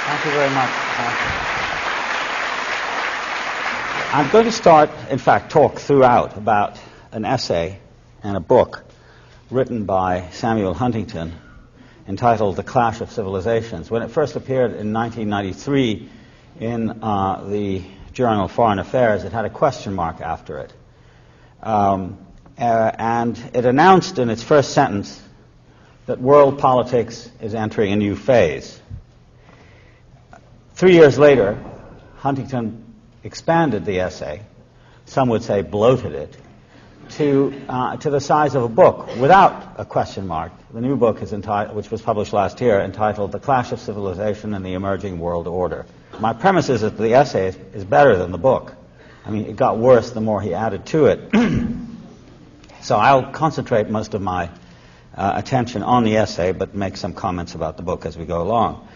Thank you very much. I'm going to start, in fact, talk throughout about an essay and a book written by Samuel Huntington entitled The Clash of Civilizations. When it first appeared in 1993 in the journal Foreign Affairs, it had a question mark after it. And it announced in its first sentence that world politics is entering a new phase. 3 years later, Huntington expanded the essay, some would say bloated it, to the size of a book without a question mark. The new book, which was published last year, entitled The Clash of Civilization and the Emerging World Order. My premise is that the essay is better than the book. I mean, it got worse the more he added to it. So I'll concentrate most of my attention on the essay, but make some comments about the book as we go along.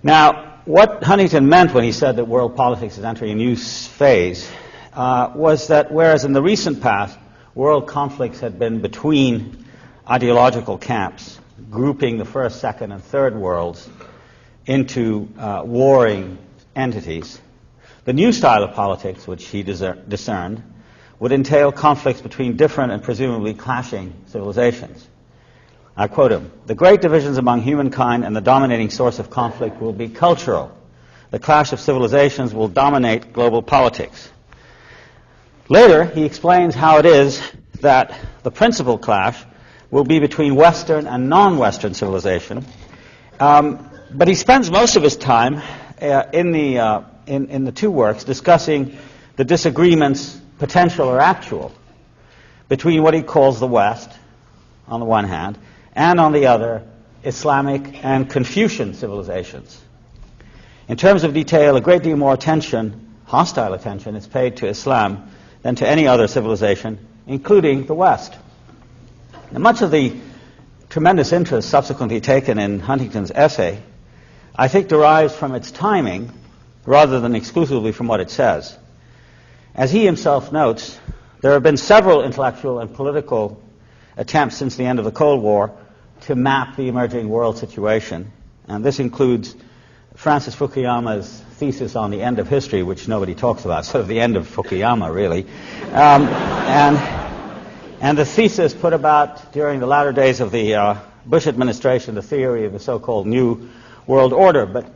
Now, what Huntington meant when he said that world politics is entering a new phase was that whereas in the recent past, world conflicts had been between ideological camps, grouping the first, second, and third worlds into warring entities, the new style of politics, which he discerned, would entail conflicts between different and presumably clashing civilizations. I quote him, "The great divisions among humankind and the dominating source of conflict will be cultural. The clash of civilizations will dominate global politics." Later, he explains how it is that the principal clash will be between Western and non-Western civilization. But he spends most of his time in the two works discussing the disagreements, potential or actual, between what he calls the West, on the one hand, and on the other, Islamic and Confucian civilizations. In terms of detail, a great deal more attention, hostile attention, is paid to Islam than to any other civilization, including the West. Now, much of the tremendous interest subsequently taken in Huntington's essay, I think, derives from its timing rather than exclusively from what it says. As he himself notes, there have been several intellectual and political attempts since the end of the Cold War to map the emerging world situation, and this includes Francis Fukuyama's thesis on the end of history, which nobody talks about, sort of the end of Fukuyama, really, and the thesis put about during the latter days of the Bush administration, the theory of the so-called New World Order. But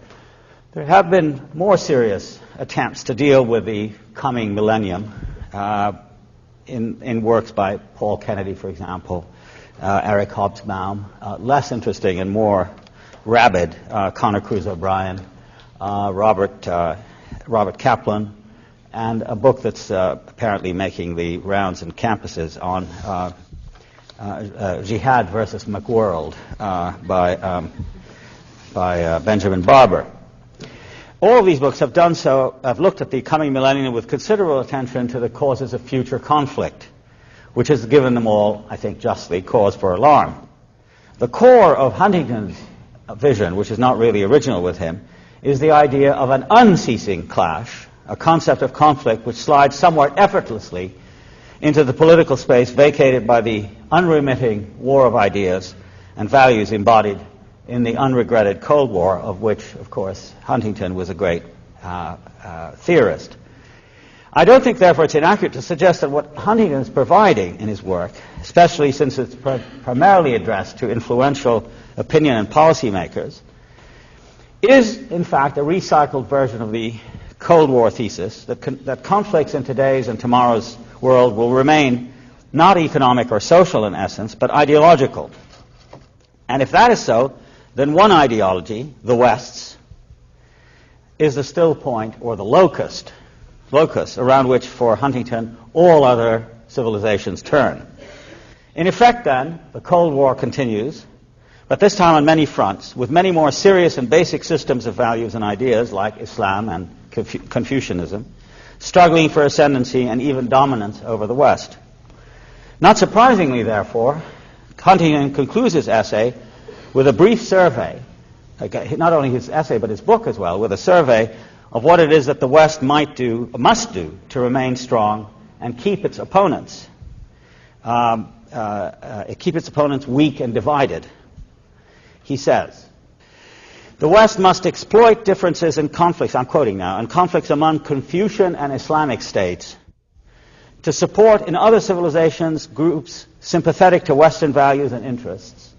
there have been more serious attempts to deal with the coming millennium in works by Paul Kennedy, for example, Eric Hobsbawm, less interesting and more rabid, Conor Cruz O'Brien, Robert Kaplan, and a book that's apparently making the rounds in campuses on Jihad versus McWorld by Benjamin Barber. All of these books have done so, have looked at the coming millennium with considerable attention to the causes of future conflict, which has given them all, I think justly, cause for alarm. The core of Huntington's vision, which is not really original with him, is the idea of an unceasing clash, a concept of conflict which slides somewhat effortlessly into the political space vacated by the unremitting war of ideas and values embodied in the unregretted Cold War, of which, of course, Huntington was a great theorist. I don't think, therefore, it's inaccurate to suggest that what Huntington is providing in his work, especially since it's primarily addressed to influential opinion and policymakers, is, in fact, a recycled version of the Cold War thesis that conflicts in today's and tomorrow's world will remain not economic or social in essence, but ideological. And if that is so, then one ideology, the West's, is the still point or the locus around which, for Huntington, all other civilizations turn. In effect, then, the Cold War continues, but this time on many fronts, with many more serious and basic systems of values and ideas like Islam and Confucianism, struggling for ascendancy and even dominance over the West. Not surprisingly, therefore, Huntington concludes his essay with a brief survey, not only his essay but his book as well, with a survey of what it is that the West must do to remain strong and keep its opponents weak and divided. He says, The West must exploit differences and conflicts, I'm quoting now, and conflicts among Confucian and Islamic states to support in other civilizations groups sympathetic to Western values and interests,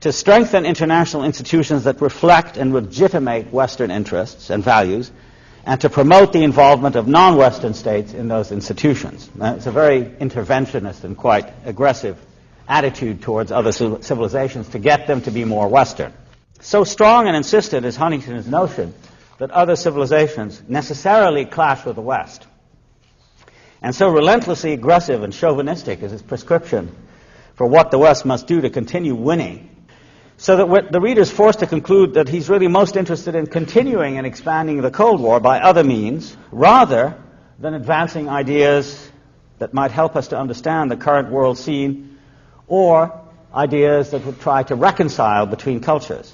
to strengthen international institutions that reflect and legitimate Western interests and values, and to promote the involvement of non-Western states in those institutions. Now, it's a very interventionist and quite aggressive attitude towards other civilizations to get them to be more Western. So strong and insistent is Huntington's notion that other civilizations necessarily clash with the West, and so relentlessly aggressive and chauvinistic is his prescription for what the West must do to continue winning, so that the reader is forced to conclude that he's really most interested in continuing and expanding the Cold War by other means, rather than advancing ideas that might help us to understand the current world scene, or ideas that would try to reconcile between cultures.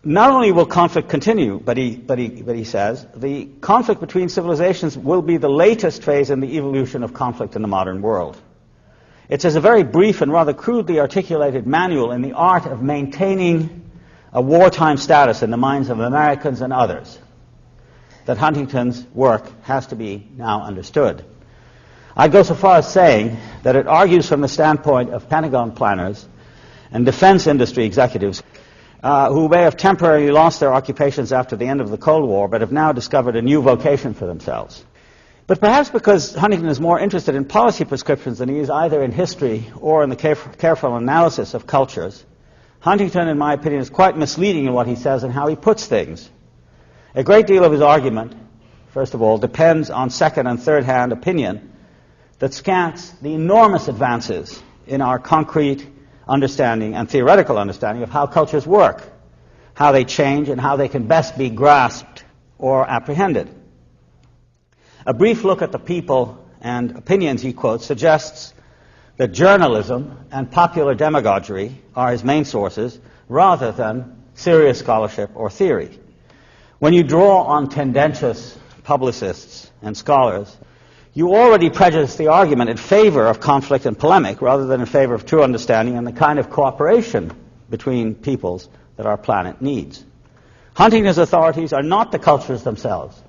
Not only will conflict continue, but he says, the conflict between civilizations will be the latest phase in the evolution of conflict in the modern world. It's as a very brief and rather crudely articulated manual in the art of maintaining a wartime status in the minds of Americans and others that Huntington's work has to be now understood. I'd go so far as saying that it argues from the standpoint of Pentagon planners and defense industry executives who may have temporarily lost their occupations after the end of the Cold War, but have now discovered a new vocation for themselves. But perhaps because Huntington is more interested in policy prescriptions than he is either in history or in the careful analysis of cultures, Huntington, in my opinion, is quite misleading in what he says and how he puts things. A great deal of his argument, first of all, depends on second and third-hand opinion that scants the enormous advances in our concrete understanding and theoretical understanding of how cultures work, how they change, and how they can best be grasped or apprehended. A brief look at the people and opinions he quotes suggests that journalism and popular demagoguery are his main sources, rather than serious scholarship or theory. When you draw on tendentious publicists and scholars, you already prejudice the argument in favor of conflict and polemic rather than in favor of true understanding and the kind of cooperation between peoples that our planet needs. Huntington's authorities are not the cultures themselves,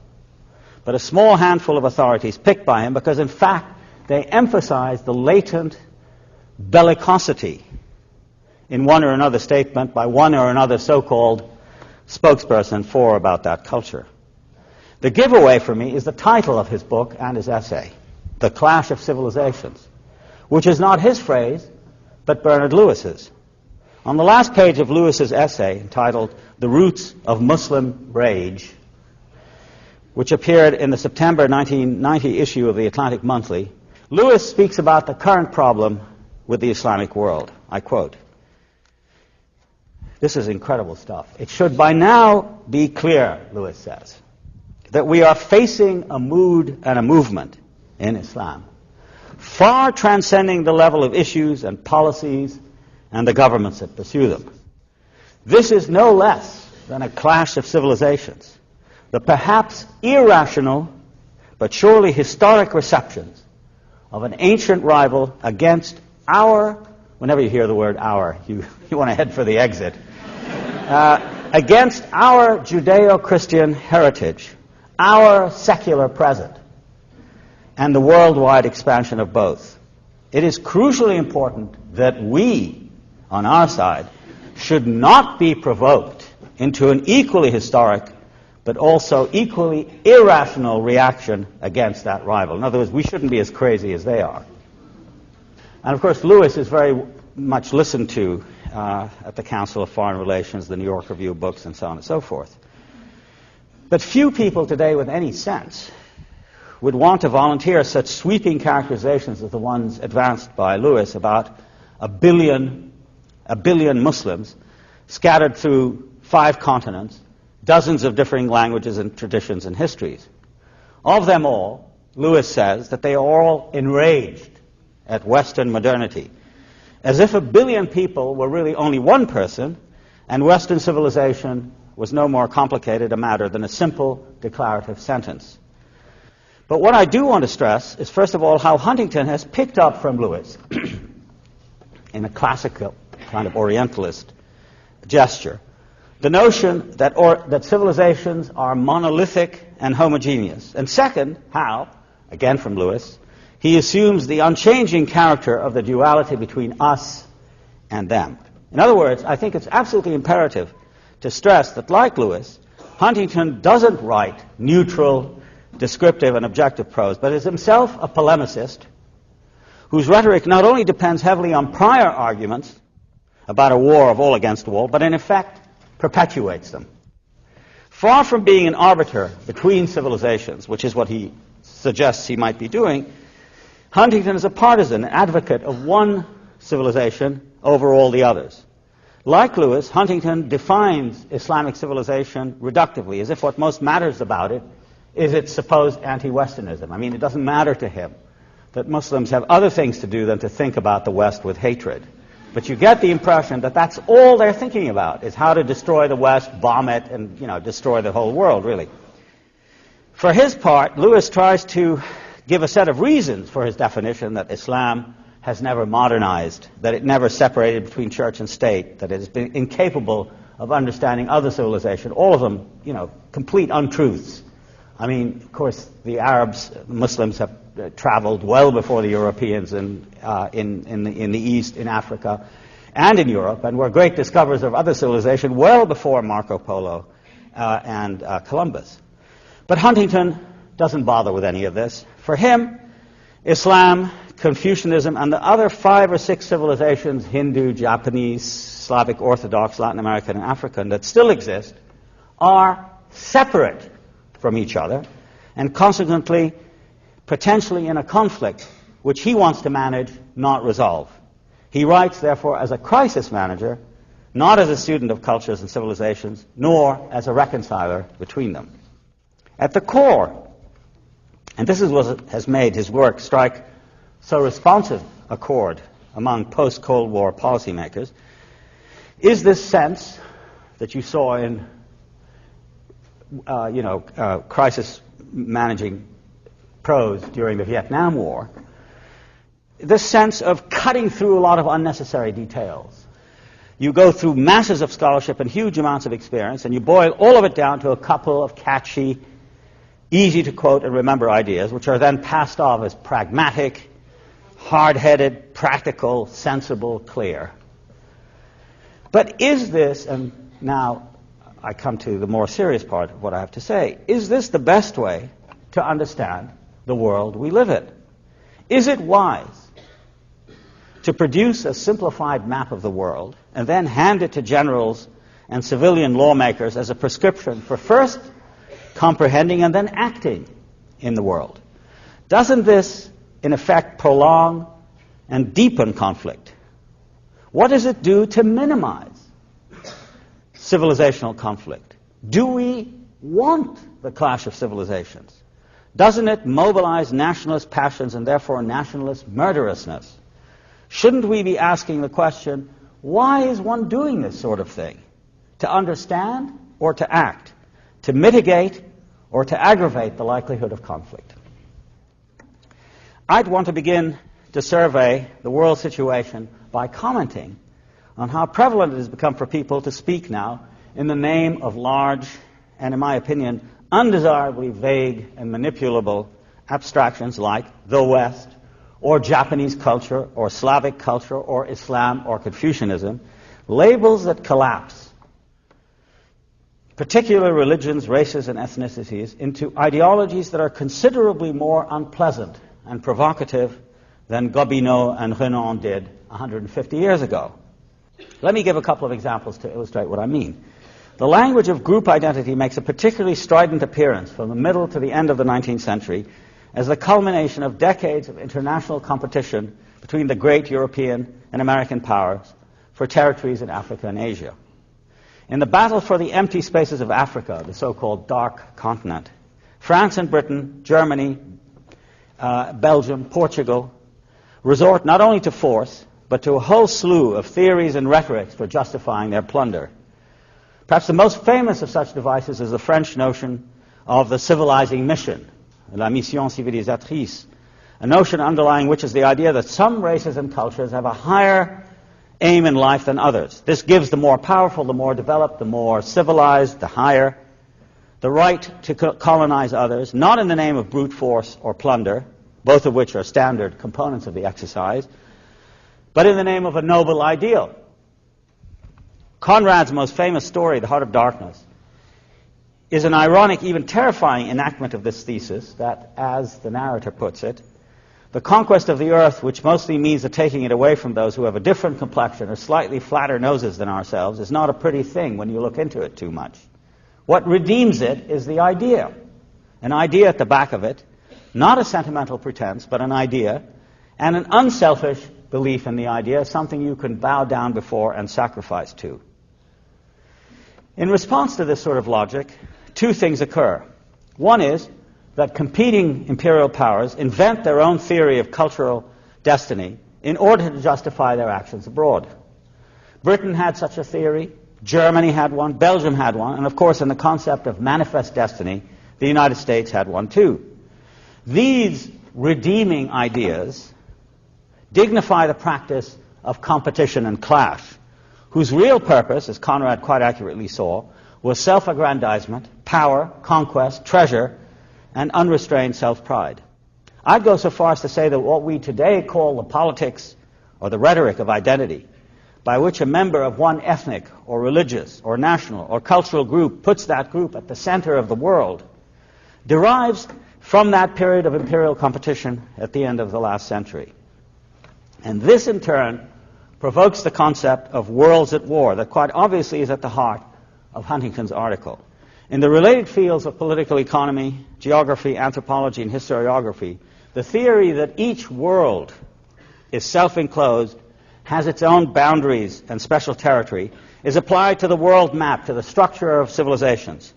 but a small handful of authorities picked by him because, in fact, they emphasize the latent bellicosity in one or another statement by one or another so-called spokesperson for or about that culture. The giveaway for me is the title of his book and his essay, The Clash of Civilizations, which is not his phrase, but Bernard Lewis's. On the last page of Lewis's essay, entitled The Roots of Muslim Rage, which appeared in the September 1990 issue of the Atlantic Monthly, Lewis speaks about the current problem with the Islamic world. I quote, this is incredible stuff. It should by now be clear, Lewis says, that we are facing a mood and a movement in Islam far transcending the level of issues and policies and the governments that pursue them. This is no less than a clash of civilizations, the perhaps irrational but surely historic receptions of an ancient rival against our, whenever you hear the word our, you want to head for the exit, against our Judeo-Christian heritage, our secular present, and the worldwide expansion of both. It is crucially important that we, on our side, should not be provoked into an equally historic but also equally irrational reaction against that rival. In other words, we shouldn't be as crazy as they are. And of course, Lewis is very much listened to at the Council of Foreign Relations, the New York Review of Books, and so on and so forth. But few people today with any sense would want to volunteer such sweeping characterizations as the ones advanced by Lewis about a billion Muslims scattered through 5 continents, dozens of differing languages and traditions and histories. Of them all, Lewis says that they are all enraged at Western modernity, as if a billion people were really only one person, and Western civilization was no more complicated a matter than a simple declarative sentence. But what I do want to stress is, first of all, how Huntington has picked up from Lewis, in a classical kind of Orientalist gesture, the notion that civilizations are monolithic and homogeneous. And second, how, again from Lewis, he assumes the unchanging character of the duality between us and them. In other words, I think it's absolutely imperative to stress that, like Lewis, Huntington doesn't write neutral, descriptive, and objective prose, but is himself a polemicist whose rhetoric not only depends heavily on prior arguments about a war of all against all, but in effect perpetuates them. Far from being an arbiter between civilizations, which is what he suggests he might be doing, Huntington is a partisan, an advocate of one civilization over all the others. Like Lewis, Huntington defines Islamic civilization reductively, as if what most matters about it is its supposed anti-Westernism. I mean, it doesn't matter to him that Muslims have other things to do than to think about the West with hatred. But you get the impression that that's all they're thinking about, is how to destroy the West, bomb it, and, destroy the whole world, really. For his part, Lewis tries to give a set of reasons for his definition that Islam has never modernized, that it never separated between church and state, that it has been incapable of understanding other civilization, all of them, complete untruths. I mean, of course, the Arabs, Muslims have traveled well before the Europeans in the East, in Africa, and in Europe, and were great discoverers of other civilization well before Marco Polo and Columbus. But Huntington doesn't bother with any of this. For him, Islam, Confucianism, and the other 5 or 6 civilizations, Hindu, Japanese, Slavic Orthodox, Latin American, and African, that still exist, are separate from each other, and consequently potentially in a conflict which he wants to manage, not resolve. He writes, therefore, as a crisis manager, not as a student of cultures and civilizations, nor as a reconciler between them. At the core, and this is what has made his work strike so responsive a chord among post-Cold War policymakers, is this sense that you saw in crisis managing prose during the Vietnam War, this sense of cutting through a lot of unnecessary details. You go through masses of scholarship and huge amounts of experience, and you boil all of it down to a couple of catchy, easy to quote and remember ideas, which are then passed off as pragmatic, hard-headed, practical, sensible, clear. But is this, and now I come to the more serious part of what I have to say, is this the best way to understand the world we live in? Is it wise to produce a simplified map of the world and then hand it to generals and civilian lawmakers as a prescription for first comprehending and then acting in the world? Doesn't this, in effect, prolong and deepen conflict? What does it do to minimize civilizational conflict? Do we want the clash of civilizations? Doesn't it mobilize nationalist passions and therefore nationalist murderousness? Shouldn't we be asking the question, why is one doing this sort of thing? To understand or to act? To mitigate or to aggravate the likelihood of conflict? I'd want to begin to survey the world situation by commenting on how prevalent it has become for people to speak now in the name of large and, in my opinion, undesirably vague and manipulable abstractions like the West, or Japanese culture, or Slavic culture, or Islam, or Confucianism, labels that collapse particular religions, races, and ethnicities into ideologies that are considerably more unpleasant and provocative than Gobineau and Renan did 150 years ago. Let me give a couple of examples to illustrate what I mean. The language of group identity makes a particularly strident appearance from the middle to the end of the 19th century as the culmination of decades of international competition between the great European and American powers for territories in Africa and Asia. In the battle for the empty spaces of Africa, the so-called dark continent, France and Britain, Germany, Belgium, Portugal, resort not only to force, but to a whole slew of theories and rhetorics for justifying their plunder. Perhaps the most famous of such devices is the French notion of the civilizing mission, la mission civilisatrice, a notion underlying which is the idea that some races and cultures have a higher aim in life than others. This gives the more powerful, the more developed, the more civilized, the higher, the right to colonize others, not in the name of brute force or plunder, both of which are standard components of the exercise, but in the name of a noble ideal. Conrad's most famous story, The Heart of Darkness, is an ironic, even terrifying enactment of this thesis that, as the narrator puts it, the conquest of the earth, which mostly means the taking it away from those who have a different complexion or slightly flatter noses than ourselves, is not a pretty thing when you look into it too much. What redeems it is the idea. An idea at the back of it, not a sentimental pretense, but an idea, and an unselfish belief in the idea, something you can bow down before and sacrifice to. In response to this sort of logic, two things occur. One is that competing imperial powers invent their own theory of cultural destiny in order to justify their actions abroad. Britain had such a theory, Germany had one, Belgium had one, and of course in the concept of manifest destiny, the United States had one too. These redeeming ideas dignify the practice of competition and clash, whose real purpose, as Conrad quite accurately saw, was self-aggrandizement, power, conquest, treasure, and unrestrained self-pride. I'd go so far as to say that what we today call the politics or the rhetoric of identity, by which a member of one ethnic or religious or national or cultural group puts that group at the center of the world, derives from that period of imperial competition at the end of the last century. And this, in turn, provokes the concept of worlds at war that quite obviously is at the heart of Huntington's article. In the related fields of political economy, geography, anthropology, and historiography, the theory that each world is self-enclosed, has its own boundaries and special territory, is applied to the world map, to the structure of civilizations,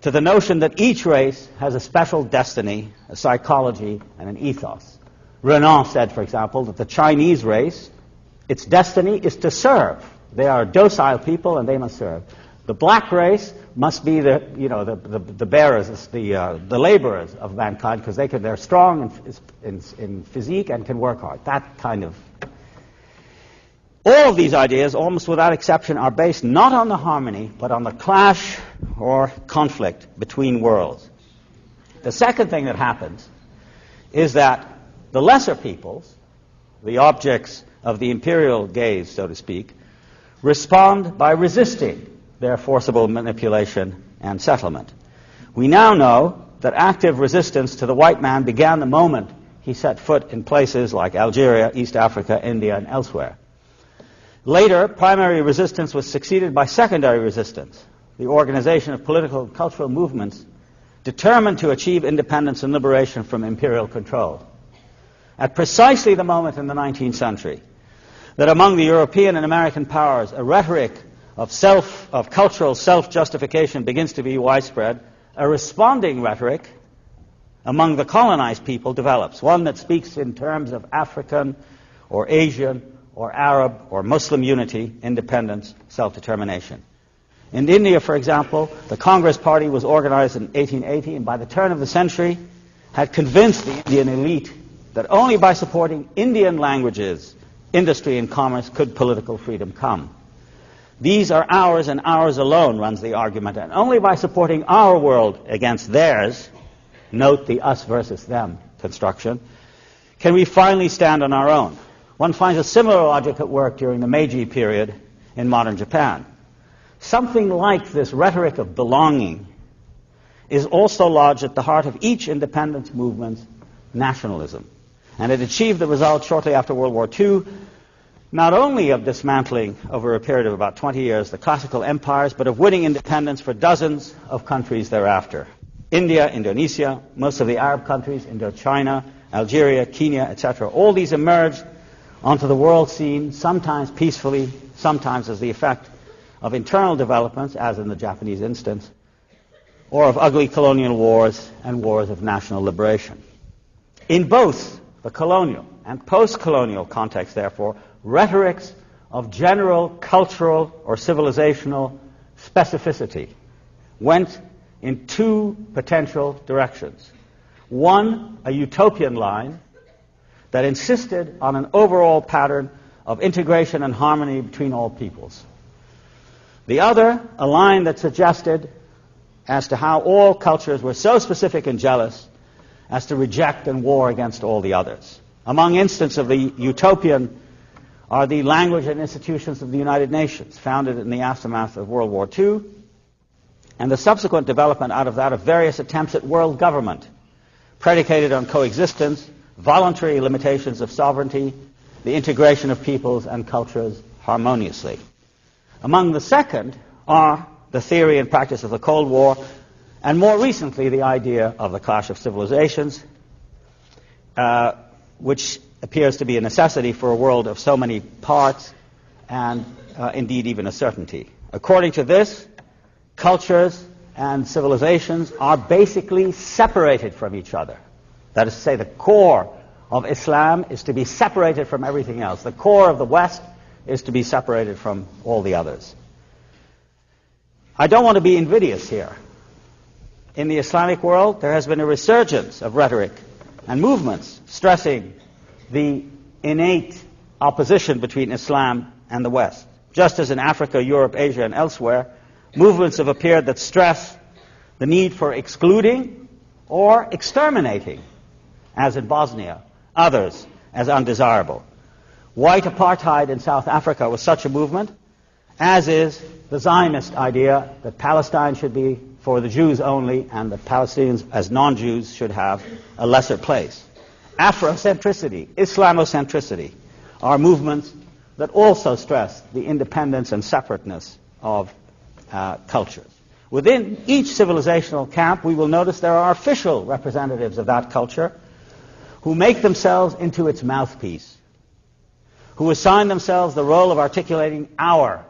to the notion that each race has a special destiny, a psychology, and an ethos. Renan said, for example, that the Chinese race, its destiny is to serve. They are a docile people and they must serve. The black race must be the bearers, the laborers of mankind, because they're strong in physique and can work hard. That kind of. All of these ideas, almost without exception, are based not on the harmony, but on the clash or conflict between worlds. The second thing that happens is that the lesser peoples, the objects of the imperial gaze, so to speak, respond by resisting their forcible manipulation and settlement. We now know that active resistance to the white man began the moment he set foot in places like Algeria, East Africa, India, and elsewhere. Later, primary resistance was succeeded by secondary resistance, the organization of political and cultural movements determined to achieve independence and liberation from imperial control. At precisely the moment in the 19th century that among the European and American powers a rhetoric of cultural self-justification begins to be widespread, a responding rhetoric among the colonized people develops, one that speaks in terms of African or Asian or Arab or Muslim unity, independence, self-determination. In India, for example, the Congress Party was organized in 1880 and by the turn of the century had convinced the Indian elite that only by supporting Indian languages, industry, and commerce could political freedom come. These are ours and ours alone, runs the argument, and only by supporting our world against theirs, note the us versus them construction, can we finally stand on our own. One finds a similar logic at work during the Meiji period in modern Japan. Something like this rhetoric of belonging is also lodged at the heart of each independence movement's nationalism. And it achieved the result shortly after World War II, not only of dismantling over a period of about 20 years the classical empires, but of winning independence for dozens of countries thereafter. India, Indonesia, most of the Arab countries, Indochina, Algeria, Kenya, etc. All these emerged onto the world scene, sometimes peacefully, sometimes as the effect of internal developments, as in the Japanese instance, or of ugly colonial wars and wars of national liberation. In both the colonial and post-colonial context, therefore, rhetorics of general cultural or civilizational specificity went in two potential directions. One, a utopian line that insisted on an overall pattern of integration and harmony between all peoples. The other, a line that suggested as to how all cultures were so specific and jealous as to reject and war against all the others. Among instances of the utopian are the language and institutions of the United Nations, founded in the aftermath of World War II, and the subsequent development out of that of various attempts at world government, predicated on coexistence, voluntary limitations of sovereignty, the integration of peoples and cultures harmoniously. Among the second are the theory and practice of the Cold War, and more recently the idea of the clash of civilizations, which appears to be a necessity for a world of so many parts and indeed even a certainty. According to this, cultures and civilizations are basically separated from each other. That is to say, the core of Islam is to be separated from everything else. The core of the West is to be separated from all the others. I don't want to be invidious here. In the Islamic world, there has been a resurgence of rhetoric and movements stressing the innate opposition between Islam and the West. Just as in Africa, Europe, Asia, and elsewhere, movements have appeared that stress the need for excluding or exterminating, as in Bosnia, others as undesirable. White apartheid in South Africa was such a movement, as is the Zionist idea that Palestine should be for the Jews only and that Palestinians as non-Jews should have a lesser place. Afrocentricity, Islamocentricity are movements that also stress the independence and separateness of cultures. Within each civilizational camp, we will notice there are official representatives of that culture who make themselves into its mouthpiece, who assign themselves the role of articulating our,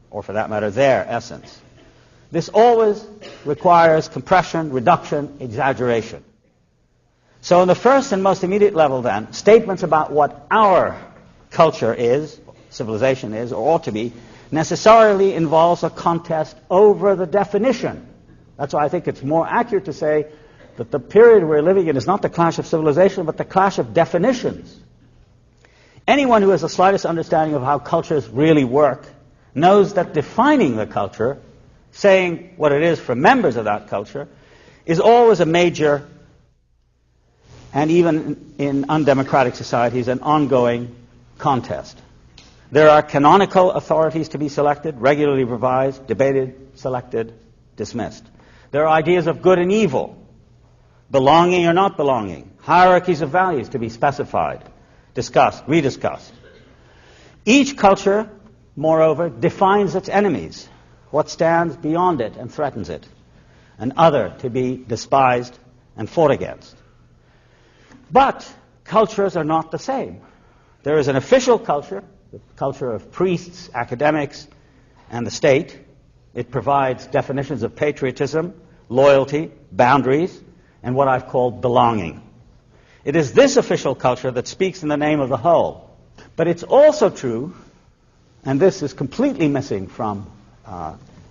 or for that matter, their essence. This always requires compression, reduction, exaggeration. So on the first and most immediate level then, statements about what our culture is, civilization is, or ought to be, necessarily involves a contest over the definition. That's why I think it's more accurate to say that the period we're living in is not the clash of civilization, but the clash of definitions. Anyone who has the slightest understanding of how cultures really work knows that defining the culture, saying what it is for members of that culture, is always a major, and even in undemocratic societies, an ongoing contest. There are canonical authorities to be selected, regularly revised, debated, selected, dismissed. There are ideas of good and evil, belonging or not belonging, hierarchies of values to be specified, discussed, rediscussed. Each culture, moreover, defines its enemies, what stands beyond it and threatens it, and other to be despised and fought against. But cultures are not the same. There is an official culture, the culture of priests, academics, and the state. It provides definitions of patriotism, loyalty, boundaries, and what I've called belonging. It is this official culture that speaks in the name of the whole. But it's also true, and this is completely missing from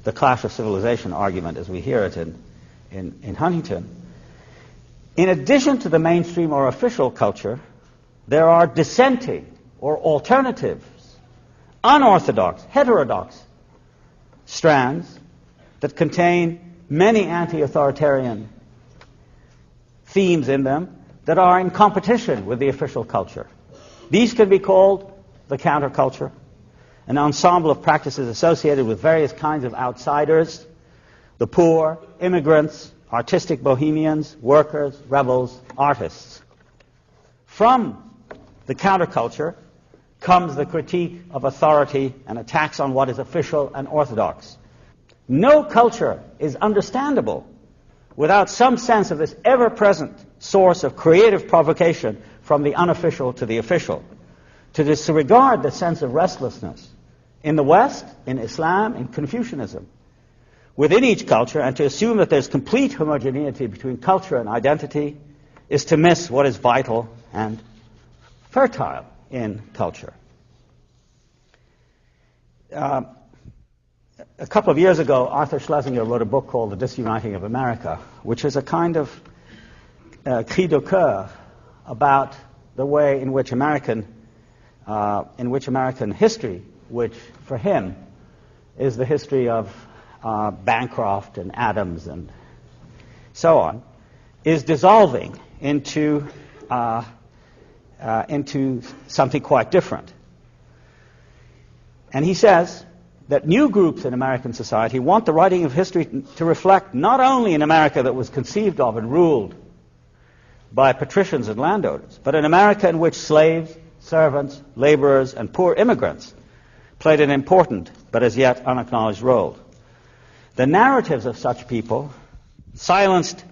the clash of civilization argument as we hear it in Huntington. In addition to the mainstream or official culture, there are dissenting or alternatives, unorthodox, heterodox strands that contain many anti-authoritarian themes in them that are in competition with the official culture. These can be called the counterculture, an ensemble of practices associated with various kinds of outsiders, the poor, immigrants, artistic bohemians, workers, rebels, artists. From the counterculture comes the critique of authority and attacks on what is official and orthodox. No culture is understandable without some sense of this ever-present source of creative provocation from the unofficial to the official. To disregard the sense of restlessness in the West, in Islam, in Confucianism, within each culture, and to assume that there's complete homogeneity between culture and identity is to miss what is vital and fertile in culture. A couple of years ago, Arthur Schlesinger wrote a book called The Disuniting of America, which is a kind of cri de coeur about the way in which American in which American history, which for him is the history of Bancroft and Adams and so on, is dissolving into something quite different. And he says that new groups in American society want the writing of history to reflect not only an America that was conceived of and ruled by patricians and landowners, but an America in which slaves, servants, laborers, and poor immigrants played an important but as yet unacknowledged role. The narratives of such people, silenced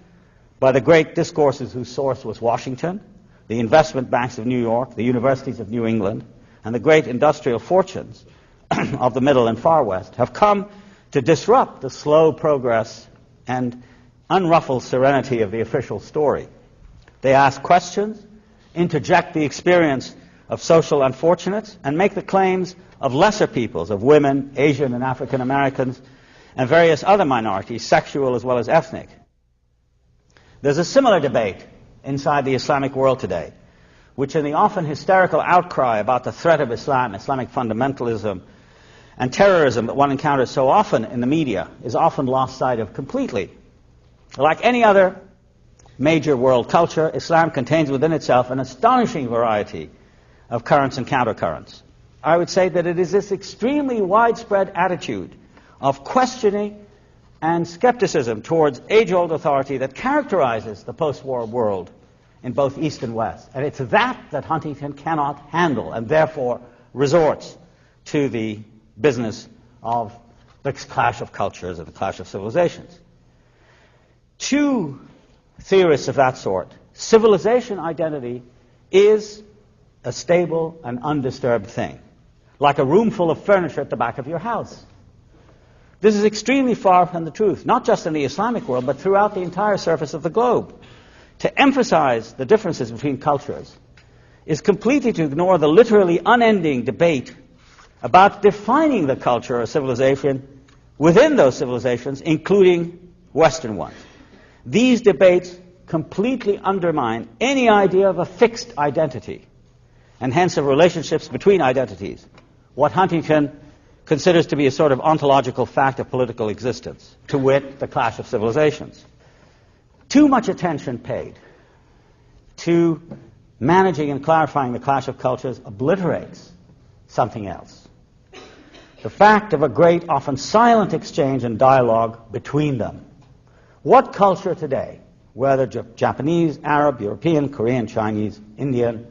by the great discourses whose source was Washington, the investment banks of New York, the universities of New England, and the great industrial fortunes of the Middle and Far West, have come to disrupt the slow progress and unruffled serenity of the official story. They ask questions, interject the experience of social unfortunates, and make the claims of lesser peoples, of women, Asian and African Americans, and various other minorities, sexual as well as ethnic. There's a similar debate inside the Islamic world today, which in the often hysterical outcry about the threat of Islam, Islamic fundamentalism, and terrorism that one encounters so often in the media, is often lost sight of completely. Like any other major world culture, Islam contains within itself an astonishing variety of currents and countercurrents. I would say that it is this extremely widespread attitude of questioning and skepticism towards age-old authority that characterizes the post-war world in both East and West. And it's that Huntington cannot handle, and therefore resorts to the business of the clash of cultures and the clash of civilizations. To theorists of that sort, civilization identity is a stable and undisturbed thing, like a room full of furniture at the back of your house. This is extremely far from the truth, not just in the Islamic world, but throughout the entire surface of the globe. To emphasize the differences between cultures is completely to ignore the literally unending debate about defining the culture or civilization within those civilizations, including Western ones. These debates completely undermine any idea of a fixed identity, and hence of relationships between identities, what Huntington considers to be a sort of ontological fact of political existence, to wit, the clash of civilizations. Too much attention paid to managing and clarifying the clash of cultures obliterates something else. The fact of a great, often silent exchange and dialogue between them. What culture today, whether Japanese, Arab, European, Korean, Chinese, Indian,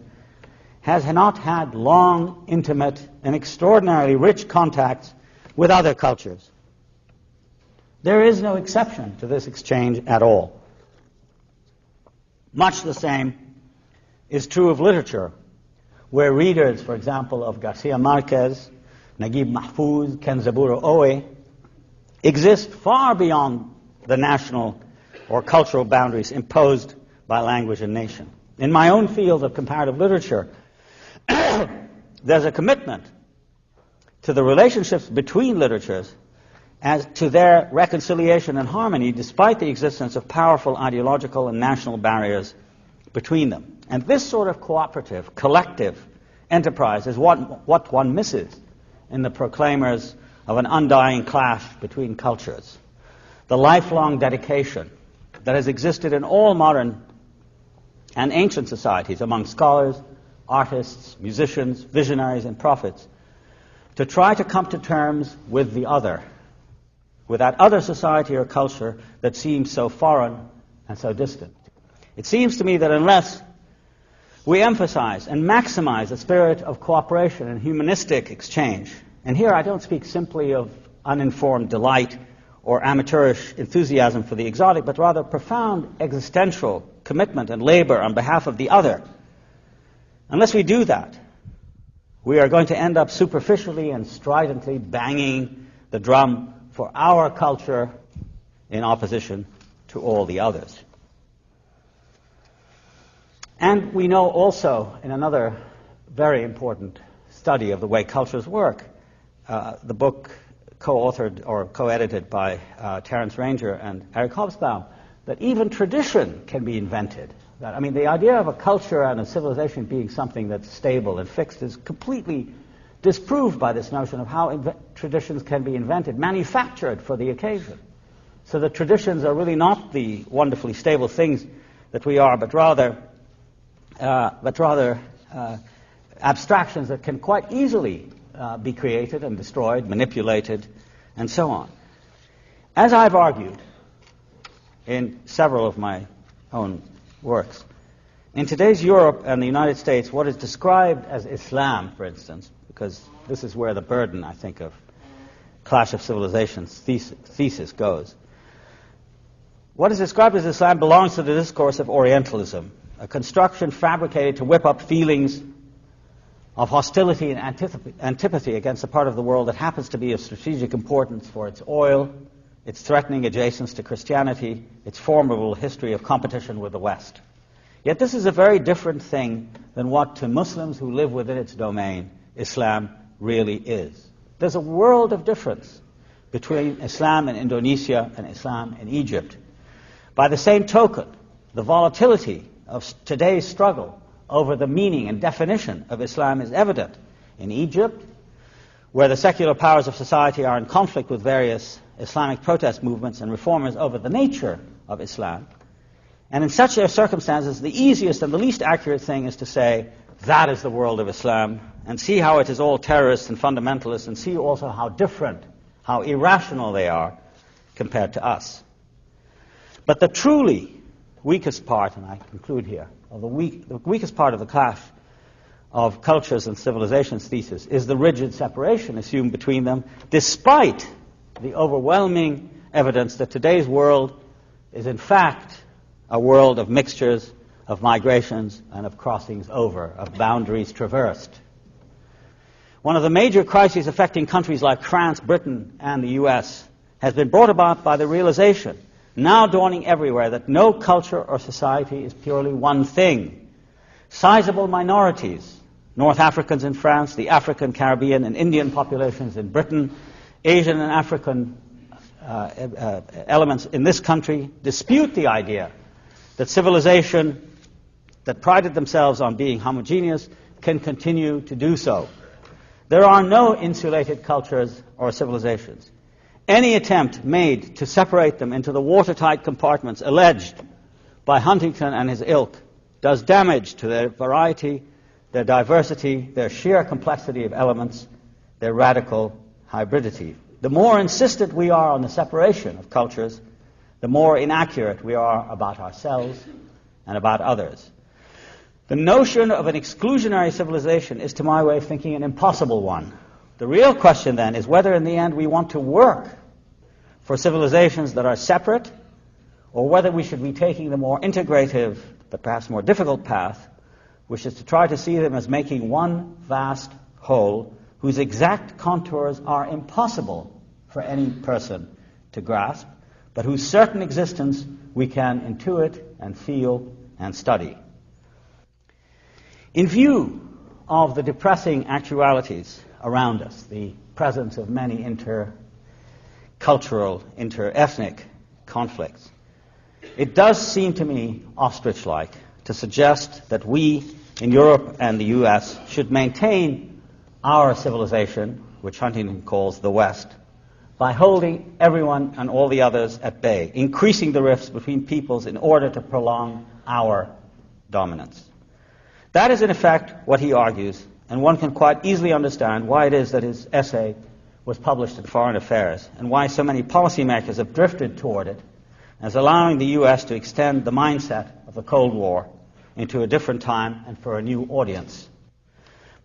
has not had long, intimate, and extraordinarily rich contacts with other cultures? There is no exception to this exchange at all. Much the same is true of literature, where readers, for example, of Garcia Marquez, Naguib Mahfouz, Kenzaburo Oe, exist far beyond the national or cultural boundaries imposed by language and nation. In my own field of comparative literature, there's a commitment to the relationships between literatures as to their reconciliation and harmony despite the existence of powerful ideological and national barriers between them. And this sort of cooperative, collective enterprise is what one misses in the proclaimers of an undying clash between cultures. The lifelong dedication that has existed in all modern and ancient societies among scholars, artists, musicians, visionaries, and prophets to try to come to terms with the other, with that other society or culture that seems so foreign and so distant. It seems to me that unless we emphasize and maximize the spirit of cooperation and humanistic exchange, and here I don't speak simply of uninformed delight or amateurish enthusiasm for the exotic, but rather profound existential commitment and labor on behalf of the other, unless we do that, we are going to end up superficially and stridently banging the drum for our culture in opposition to all the others. And we know also, in another very important study of the way cultures work, the book co-authored or co-edited by Terence Ranger and Eric Hobsbawm, that even tradition can be invented that. I mean, the idea of a culture and a civilization being something that's stable and fixed is completely disproved by this notion of how traditions can be invented, manufactured for the occasion. So the traditions are really not the wonderfully stable things that we are, but rather abstractions that can quite easily be created and destroyed, manipulated, and so on. As I've argued in several of my own works, in today's Europe and the United States, what is described as Islam, for instance, because this is where the burden, I think, of Clash of Civilizations thesis goes. What is described as Islam belongs to the discourse of Orientalism, a construction fabricated to whip up feelings of hostility and antipathy against a part of the world that happens to be of strategic importance for its oil, its threatening adjacence to Christianity, its formidable history of competition with the West. Yet this is a very different thing than what, to Muslims who live within its domain, Islam really is. There's a world of difference between Islam in Indonesia and Islam in Egypt. By the same token, the volatility of today's struggle over the meaning and definition of Islam is evident in Egypt, where the secular powers of society are in conflict with various Islamic protest movements and reformers over the nature of Islam. And in such circumstances, the easiest and the least accurate thing is to say, that is the world of Islam, and see how it is all terrorists and fundamentalists, and see also how different, how irrational they are compared to us. But the truly weakest part, and I conclude here, the weakest part of the clash of cultures and civilizations thesis is the rigid separation assumed between them, despite the overwhelming evidence that today's world is in fact a world of mixtures, of migrations, and of crossings over, of boundaries traversed. One of the major crises affecting countries like France, Britain, and the US has been brought about by the realization, now dawning everywhere, that no culture or society is purely one thing. Sizable minorities, North Africans in France, the African, Caribbean, and Indian populations in Britain, Asian and African elements in this country, dispute the idea that civilization that prided themselves on being homogeneous can continue to do so. There are no insulated cultures or civilizations. Any attempt made to separate them into the watertight compartments alleged by Huntington and his ilk does damage to their variety, their diversity, their sheer complexity of elements, their radical hybridity. The more insistent we are on the separation of cultures, the more inaccurate we are about ourselves and about others. The notion of an exclusionary civilization is, to my way of thinking, an impossible one. The real question then is whether in the end we want to work for civilizations that are separate, or whether we should be taking the more integrative but perhaps more difficult path, which is to try to see them as making one vast whole whose exact contours are impossible for any person to grasp, but whose certain existence we can intuit and feel and study. In view of the depressing actualities around us, the presence of many intercultural, inter-ethnic conflicts, it does seem to me ostrich-like to suggest that we in Europe and the US should maintain our civilization, which Huntington calls the West, by holding everyone and all the others at bay, increasing the rifts between peoples in order to prolong our dominance. That is, in effect, what he argues, and one can quite easily understand why it is that his essay was published in Foreign Affairs, and why so many policymakers have drifted toward it, as allowing the U.S. to extend the mindset of the Cold War into a different time and for a new audience.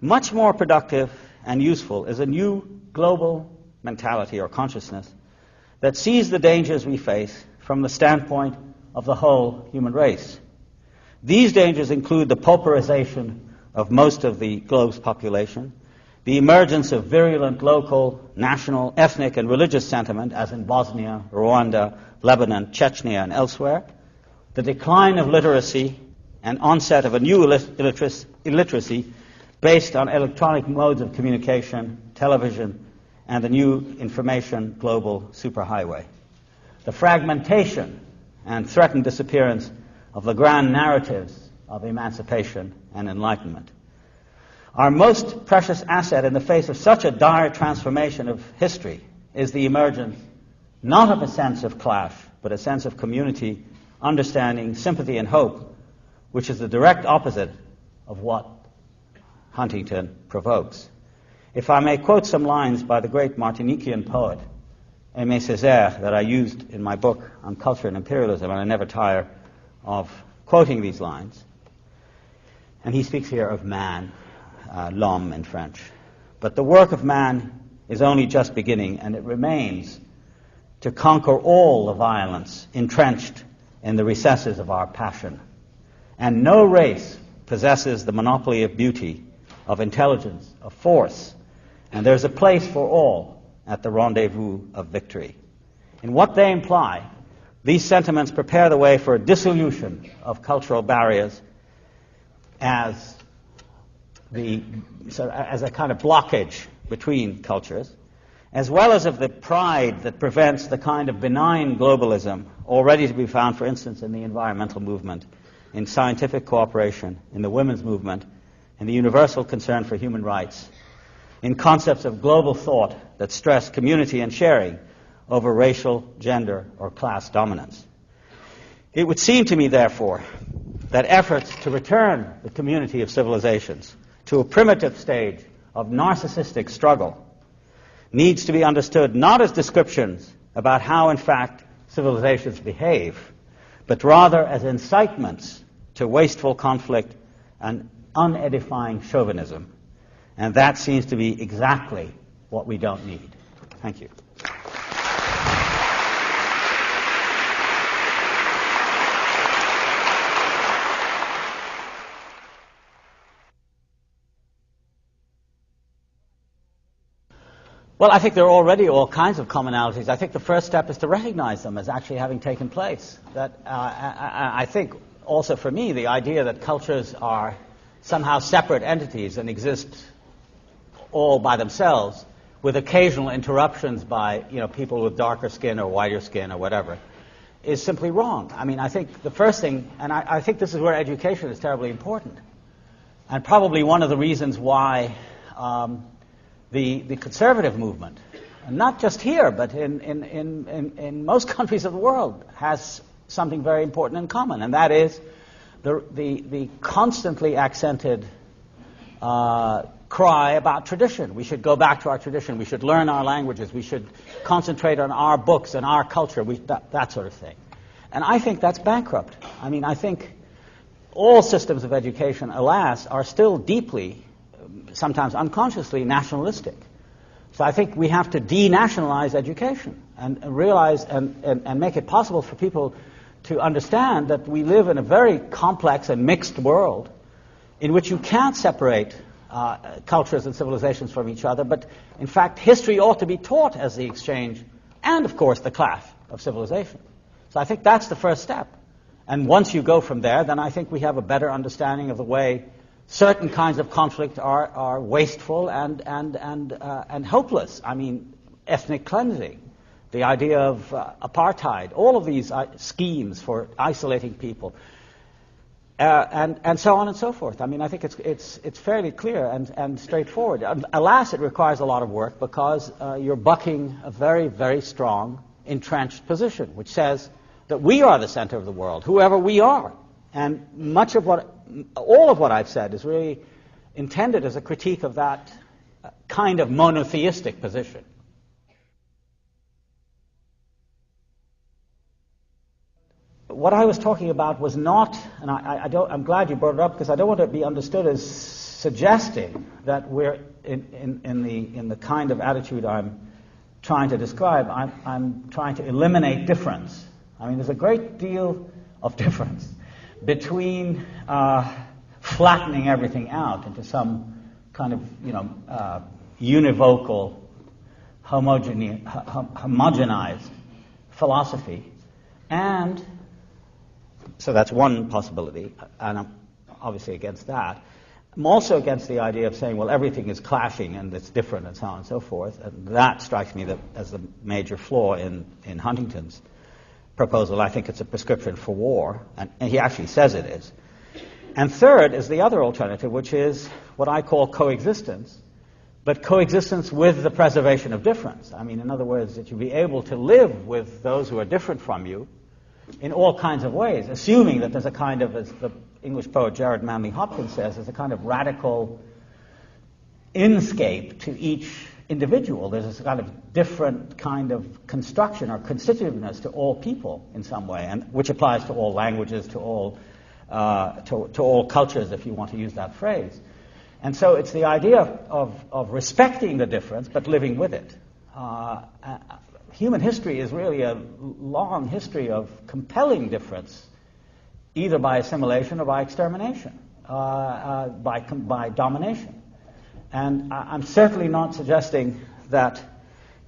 Much more productive and useful is a new global mentality or consciousness that sees the dangers we face from the standpoint of the whole human race. These dangers include the pauperization of most of the globe's population, the emergence of virulent local, national, ethnic, and religious sentiment, as in Bosnia, Rwanda, Lebanon, Chechnya, and elsewhere, the decline of literacy and onset of a new illiteracy based on electronic modes of communication, television, and the new information global superhighway, the fragmentation and threatened disappearance of the grand narratives of emancipation and enlightenment. Our most precious asset in the face of such a dire transformation of history is the emergence not of a sense of clash, but a sense of community, understanding, sympathy, and hope, which is the direct opposite of what Huntington provokes. If I may quote some lines by the great Martiniquean poet, Aimé Césaire, that I used in my book on culture and imperialism, and I never tire of quoting these lines. And he speaks here of man, l'homme in French. But the work of man is only just beginning, and it remains to conquer all the violence entrenched in the recesses of our passion. And no race possesses the monopoly of beauty, of intelligence, of force, and there's a place for all at the rendezvous of victory. In what they imply, these sentiments prepare the way for a dissolution of cultural barriers as a kind of blockage between cultures, as well as of the pride that prevents the kind of benign globalism already to be found, for instance, in the environmental movement, in scientific cooperation, in the women's movement, in the universal concern for human rights, in concepts of global thought that stress community and sharing over racial, gender, or class dominance. It would seem to me, therefore, that efforts to return the community of civilizations to a primitive stage of narcissistic struggle needs to be understood not as descriptions about how, in fact, civilizations behave, but rather as incitements to wasteful conflict and unedifying chauvinism. And that seems to be exactly what we don't need. Thank you. Well, I think there are already all kinds of commonalities. I think the first step is to recognize them as actually having taken place. That I think also for me, the idea that cultures are somehow separate entities and exist all by themselves with occasional interruptions by people with darker skin or whiter skin or whatever is simply wrong. I mean, I think the first thing, and I think this is where education is terribly important, and probably one of the reasons why the conservative movement, and not just here, but in most countries of the world, has something very important in common, and that is the constantly accented cry about tradition. We should go back to our tradition. We should learn our languages. We should concentrate on our books and our culture, that sort of thing. And I think that's bankrupt. I mean, I think all systems of education, alas, are still deeply, sometimes unconsciously, nationalistic. So I think we have to denationalize education and realize and make it possible for people to understand that we live in a very complex and mixed world in which you can't separate cultures and civilizations from each other, but in fact history ought to be taught as the exchange and, of course, the clash of civilization. So I think that's the first step. And once you go from there, then I think we have a better understanding of the way certain kinds of conflict are wasteful and hopeless. I mean, ethnic cleansing, the idea of apartheid, all of these schemes for isolating people, and so on and so forth. I mean, I think it's fairly clear and straightforward. Alas, it requires a lot of work because you're bucking a very, very strong, entrenched position, which says that we are the center of the world, whoever we are. And all of what I've said is really intended as a critique of that kind of monotheistic position. What I was talking about was not, and I'm glad you brought it up because I don't want it to be understood as suggesting that we're in the kind of attitude I'm trying to describe. I'm trying to eliminate difference. I mean, there's a great deal of difference between flattening everything out into some kind of, univocal, homogenized philosophy, and so that's one possibility, and I'm obviously against that. I'm also against the idea of saying, well, everything is clashing and it's different and so on and so forth, and that strikes me as the major flaw in Huntington's proposal. I think it's a prescription for war, and he actually says it is. And third is the other alternative, which is what I call coexistence, but coexistence with the preservation of difference. I mean, in other words, that you be able to live with those who are different from you in all kinds of ways, assuming that there's a kind of, as the English poet Gerard Manley Hopkins says, there's a kind of radical inscape to each individual. There's this kind of different kind of construction or constitutiveness to all people in some way, and which applies to all languages, to all cultures, if you want to use that phrase. And so it's the idea of respecting the difference but living with it. Human history is really a long history of compelling difference, either by assimilation or by extermination, by domination. And I'm certainly not suggesting that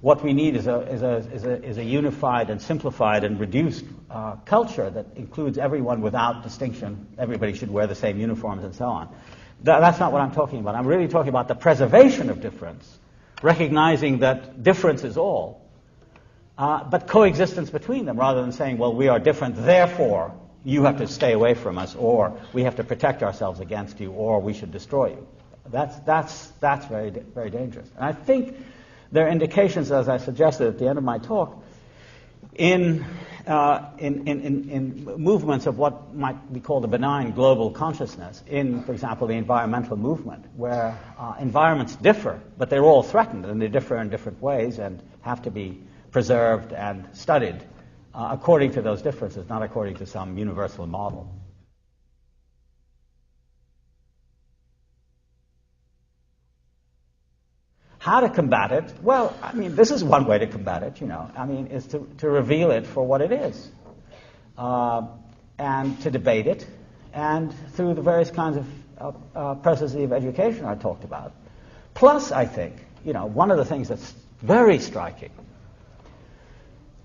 what we need is a unified and simplified and reduced culture that includes everyone without distinction. Everybody should wear the same uniforms and so on. That's not what I'm talking about. I'm really talking about the preservation of difference, recognizing that difference is all, but coexistence between them, rather than saying, well, we are different, therefore you have to stay away from us, or we have to protect ourselves against you, or we should destroy you. That's very, very dangerous. And I think there are indications, as I suggested at the end of my talk, in movements of what might be called a benign global consciousness, in, for example, the environmental movement, where environments differ, but they're all threatened, and they differ in different ways and have to be preserved and studied according to those differences, not according to some universal model. How to combat it? Well, I mean, this is one way to combat it, is to reveal it for what it is, and to debate it, and through the various kinds of processes of education I talked about. Plus, I think, one of the things that's very striking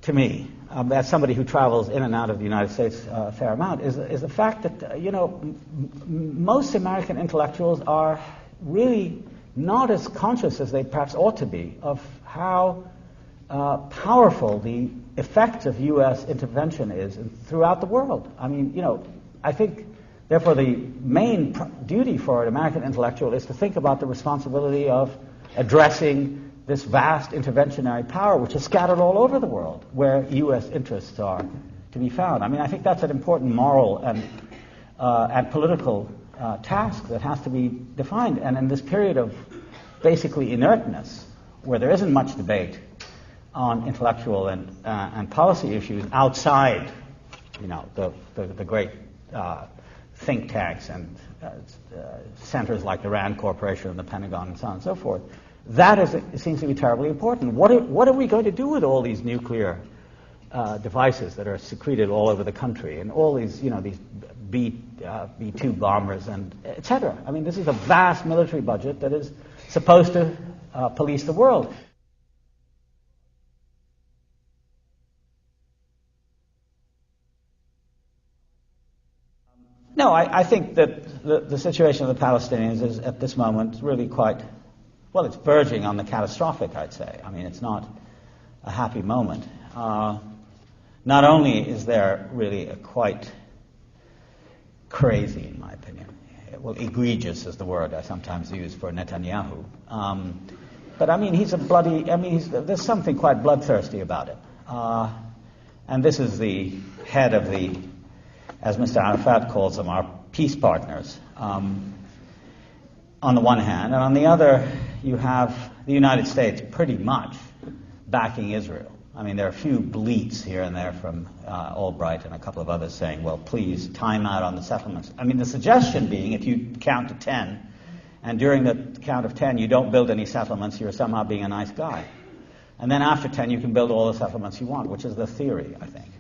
to me, as somebody who travels in and out of the United States a fair amount, is the fact that, most American intellectuals are really not as conscious as they perhaps ought to be of how powerful the effect of U.S. intervention is throughout the world. I mean, I think, therefore, the main duty for an American intellectual is to think about the responsibility of addressing this vast interventionary power which is scattered all over the world, where U.S. interests are to be found. I mean, I think that's an important moral and political task that has to be defined. And in this period of basically inertness, where there isn't much debate on intellectual and policy issues outside, the great think tanks and centers like the Rand Corporation and the Pentagon and so on and so forth, it seems to be terribly important. What are we going to do with all these nuclear devices that are secreted all over the country, and all these, these B-2 bombers and etc.? I mean, this is a vast military budget that is supposed to police the world. No, I think that the situation of the Palestinians is, at this moment, really quite, well, it's verging on the catastrophic, I'd say. I mean, it's not a happy moment. Not only is there really a quite crazy, in my opinion, well, egregious is the word I sometimes use for Netanyahu, but I mean, there's something quite bloodthirsty about it. And this is the head of the, as Mr. Arafat calls them, our peace partners, on the one hand, and on the other, you have the United States pretty much backing Israel. I mean, there are a few bleats here and there from Albright and a couple of others saying, well, please, time out on the settlements. I mean, the suggestion being, if you count to 10, and during the count of 10 you don't build any settlements, you're somehow being a nice guy. And then after 10 you can build all the settlements you want, which is the theory, I think.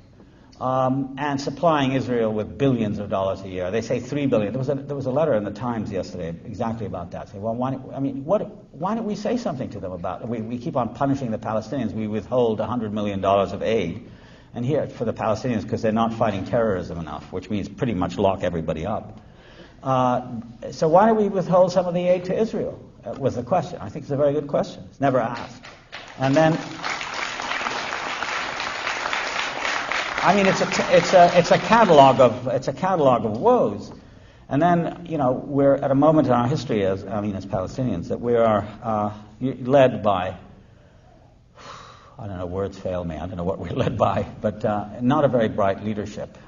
And supplying Israel with billions of dollars a year. They say $3 billion. There was a letter in the Times yesterday exactly about that. Say, well, why don't we say something to them about it? We keep on punishing the Palestinians. We withhold $100 million of aid, and here for the Palestinians because they're not fighting terrorism enough, which means pretty much lock everybody up. So why don't we withhold some of the aid to Israel? Was the question. I think it's a very good question. It's never asked. And then. I mean, it's a catalog of woes. And then, you know, we're at a moment in our history as Palestinians that we are led by, I don't know, words fail me, I don't know what we're led by, but not a very bright leadership.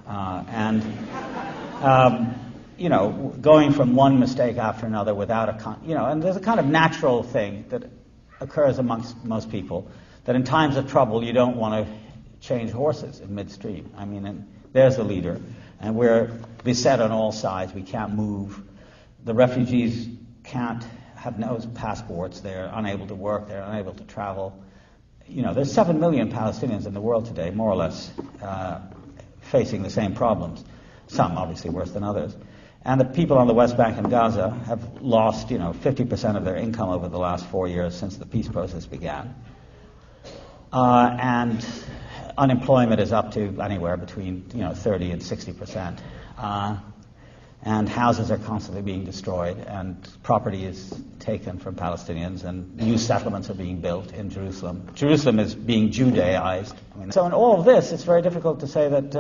You know, going from one mistake after another without and there's a kind of natural thing that occurs amongst most people, that in times of trouble you don't want to change horses in midstream. I mean, and there's the leader, and we're beset on all sides. We can't move. The refugees have no passports. They're unable to work. They're unable to travel. You know, there's 7 million Palestinians in the world today, more or less, facing the same problems. Some obviously worse than others. And the people on the West Bank and Gaza have lost, 50% of their income over the last 4 years since the peace process began. And unemployment is up to anywhere between 30 and 60%. And houses are constantly being destroyed, and property is taken from Palestinians, and new settlements are being built in Jerusalem. Jerusalem is being Judaized. So in all of this, it's very difficult to say that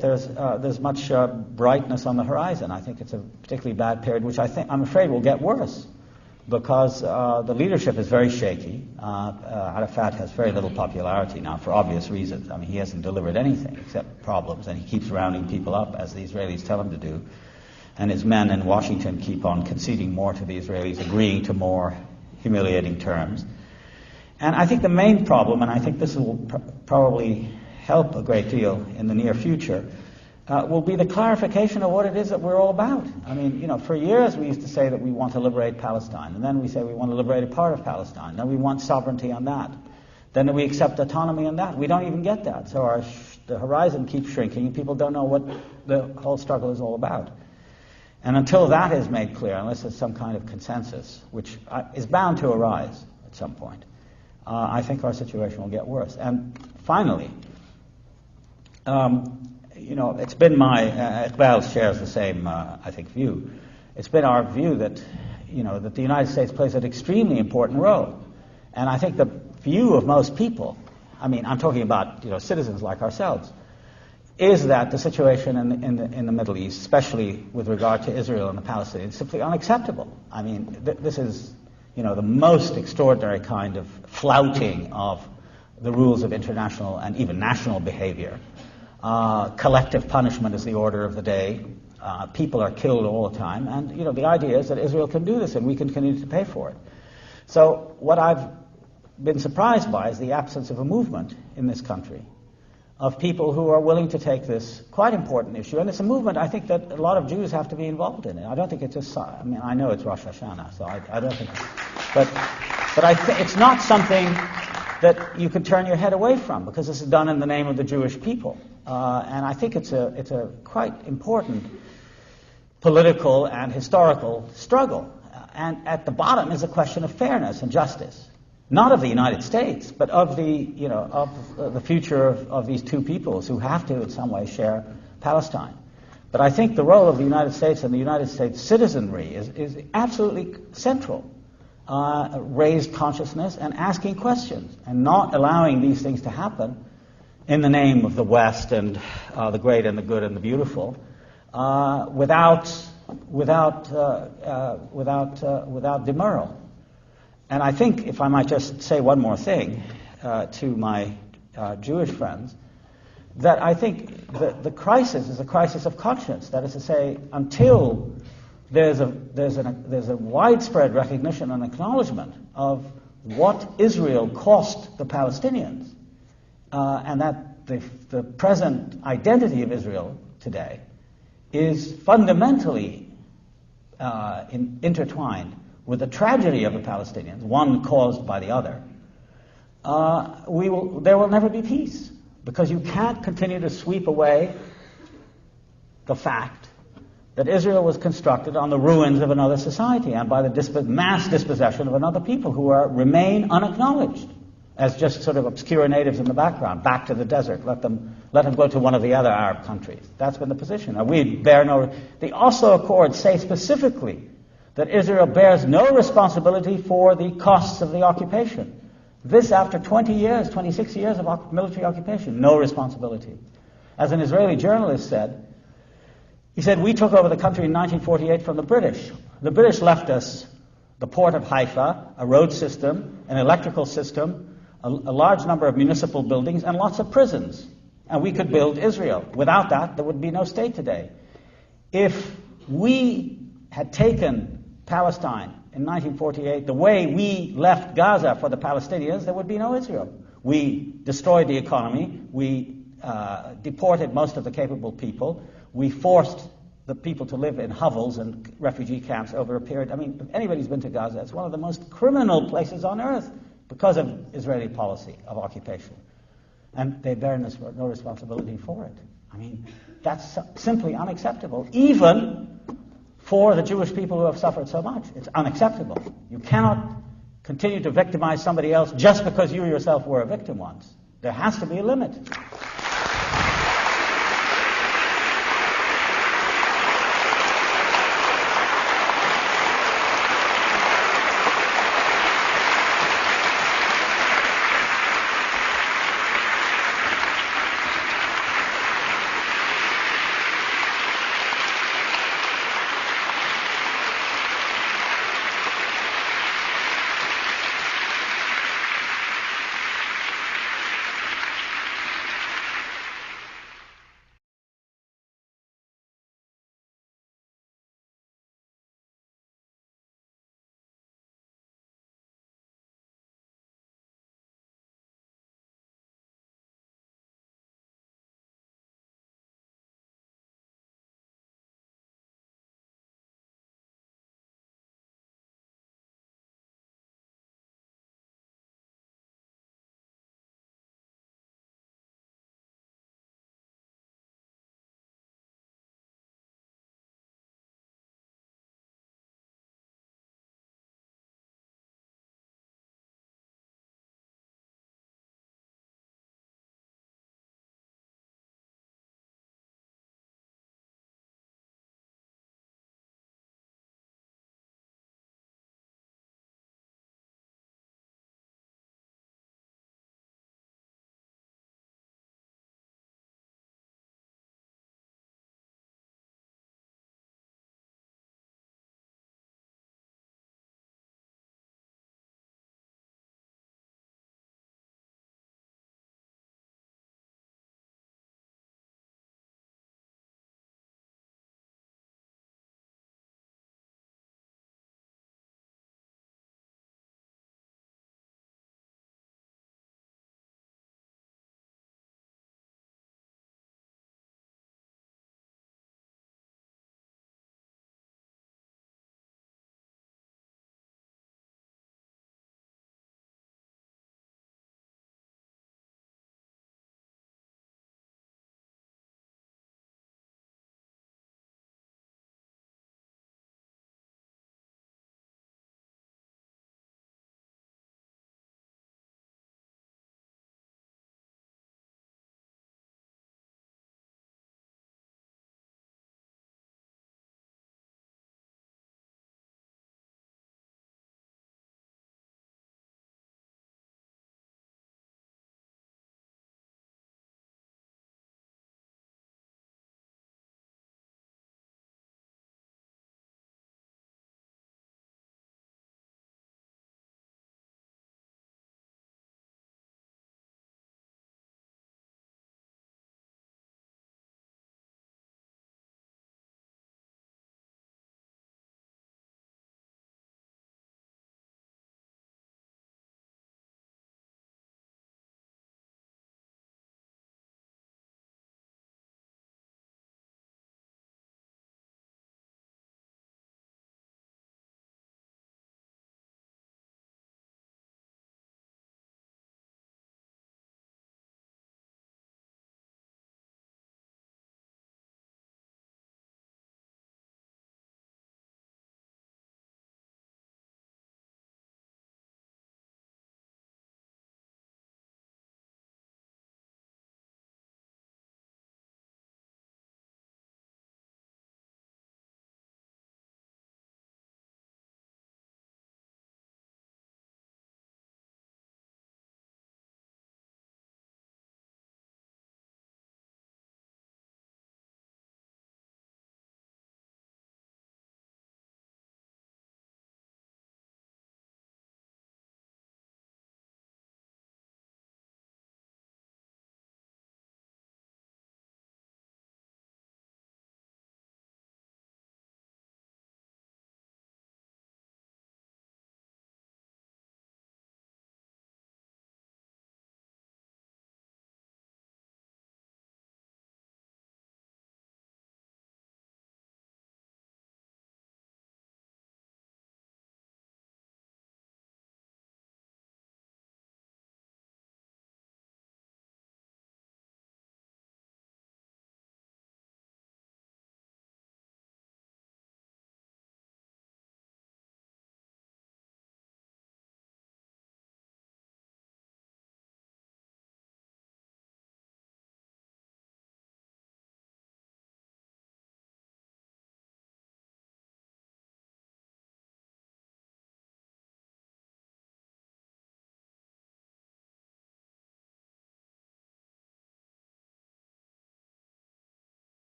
there's much brightness on the horizon. I think it's a particularly bad period, which I'm afraid will get worse, because the leadership is very shaky. Arafat has very little popularity now for obvious reasons. I mean, he hasn't delivered anything except problems, and he keeps rounding people up, as the Israelis tell him to do. And his men in Washington keep on conceding more to the Israelis, agreeing to more humiliating terms. And I think the main problem, and I think this will probably help a great deal in the near future, will be the clarification of what it is that we're all about. I mean, for years we used to say that we want to liberate Palestine, and then we say we want to liberate a part of Palestine, then we want sovereignty on that, then we accept autonomy on that. We don't even get that. So the horizon keeps shrinking, and people don't know what the whole struggle is all about. And until that is made clear, unless there's some kind of consensus, which is bound to arise at some point, I think our situation will get worse. And finally, it's been Iqbal shares the same, view. It's been our view that, that the United States plays an extremely important role. And I think the view of most people, I'm talking about, citizens like ourselves, is that the situation in the Middle East, especially with regard to Israel and the Palestinians, is simply unacceptable. I mean, this is, the most extraordinary kind of flouting of the rules of international and even national behavior. Collective punishment is the order of the day. People are killed all the time, and the idea is that Israel can do this and we can continue to pay for it. So what I've been surprised by is the absence of a movement in this country of people who are willing to take this quite important issue. And it's a movement, I think, that a lot of Jews have to be involved in it. I don't think it's just, I know it's Rosh Hashanah, so I don't think, but I think it's not something that you can turn your head away from, because this is done in the name of the Jewish people. And I think it's a quite important political and historical struggle. And at the bottom is a question of fairness and justice. Not of the United States, but of the future of these two peoples who have to in some way share Palestine. But I think the role of the United States and the United States citizenry is absolutely central. Raised consciousness and asking questions and not allowing these things to happen in the name of the West and the great and the good and the beautiful without demurral. And I think, if I might just say one more thing to my Jewish friends, that I think the crisis is a crisis of conscience. That is to say, until there's a widespread recognition and acknowledgement of what Israel cost the Palestinians, and that the present identity of Israel today is fundamentally intertwined with the tragedy of the Palestinians, one caused by the other, there will never be peace, because you can't continue to sweep away the fact that Israel was constructed on the ruins of another society and by the mass dispossession of another people who remain unacknowledged as just sort of obscure natives in the background, back to the desert, let them go to one of the other Arab countries. That's been the position. Now, the Oslo Accords say specifically that Israel bears no responsibility for the costs of the occupation. This after 26 years of military occupation, no responsibility. As an Israeli journalist said, he said, we took over the country in 1948 from the British. The British left us the port of Haifa, a road system, an electrical system, a large number of municipal buildings, and lots of prisons. And we could build Israel. Without that, there would be no state today. If we had taken Palestine in 1948 the way we left Gaza for the Palestinians, there would be no Israel. We destroyed the economy. We deported most of the capable people. We forced the people to live in hovels and refugee camps over a period. I mean, if anybody's been to Gaza, it's one of the most criminal places on earth because of Israeli policy of occupation. And they bear no responsibility for it. I mean, that's simply unacceptable, even for the Jewish people who have suffered so much. It's unacceptable. You cannot continue to victimize somebody else just because you yourself were a victim once. There has to be a limit.